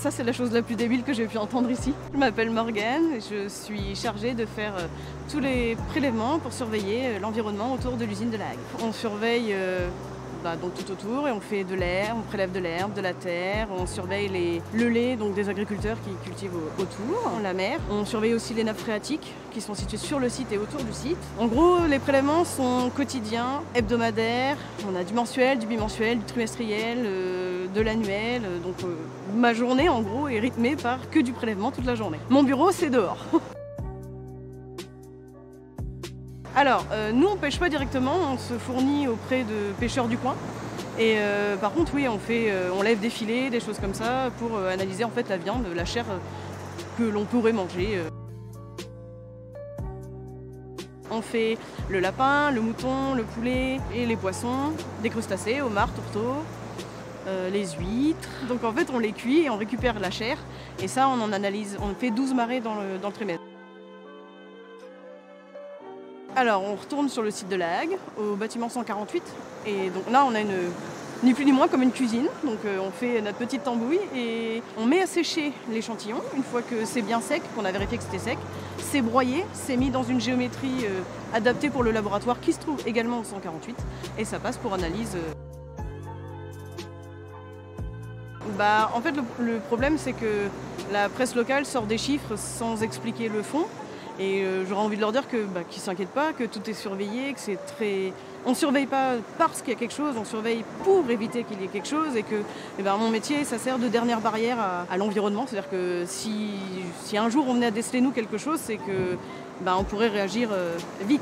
Ça, c'est la chose la plus débile que j'ai pu entendre ici. Je m'appelle Morgane et je suis chargée de faire tous les prélèvements pour surveiller l'environnement autour de l'usine de La Hague. On surveille donc tout autour et on fait de l'air, on prélève de l'herbe, de la terre, on surveille le lait donc des agriculteurs qui cultivent autour, la mer. On surveille aussi les nappes phréatiques qui sont situées sur le site et autour du site. En gros, les prélèvements sont quotidiens, hebdomadaires, on a du mensuel, du bimensuel, du trimestriel, de l'annuel. Donc ma journée en gros est rythmée par que du prélèvement toute la journée. Mon bureau c'est dehors. Alors, nous on pêche pas directement, on se fournit auprès de pêcheurs du coin. Et par contre, oui, on lève des filets, des choses comme ça, pour analyser en fait la viande, la chair que l'on pourrait manger. On fait le lapin, le mouton, le poulet et les poissons, des crustacés, homards, tourteaux, les huîtres. Donc en fait, on les cuit et on récupère la chair. Et ça, on en analyse, on fait 12 marées dans le trimestre. Alors, on retourne sur le site de La Hague, au bâtiment 148. Et donc là, on a ni plus ni moins comme une cuisine. Donc on fait notre petite tambouille et on met à sécher l'échantillon. Une fois que c'est bien sec, qu'on a vérifié que c'était sec, c'est broyé, c'est mis dans une géométrie adaptée pour le laboratoire qui se trouve également au 148. Et ça passe pour analyse. En fait, le problème, c'est que la presse locale sort des chiffres sans expliquer le fond. Et j'aurais envie de leur dire qu'ils ne s'inquiètent pas, que tout est surveillé, que c'est très... On ne surveille pas parce qu'il y a quelque chose, on surveille pour éviter qu'il y ait quelque chose et que mon métier, ça sert de dernière barrière à l'environnement. C'est-à-dire que si un jour on venait à déceler nous quelque chose, c'est que on pourrait réagir vite.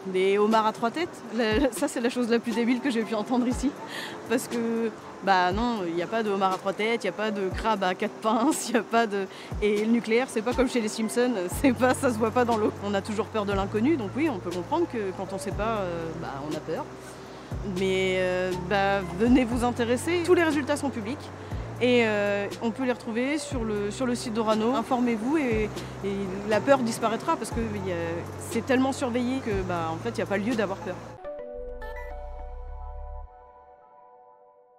Des homards à 3 têtes, ça c'est la chose la plus débile que j'ai pu entendre ici. Parce que, non, il n'y a pas de homard à 3 têtes, il n'y a pas de crabe à 4 pinces, il n'y a pas de... Et le nucléaire, c'est pas comme chez les Simpsons, ça se voit pas dans l'eau. On a toujours peur de l'inconnu, donc oui, on peut comprendre que quand on sait pas, on a peur. Mais venez vous intéresser, tous les résultats sont publics. Et on peut les retrouver sur le site d'Orano. Informez-vous et la peur disparaîtra parce que c'est tellement surveillé que en fait, il n'y a pas lieu d'avoir peur.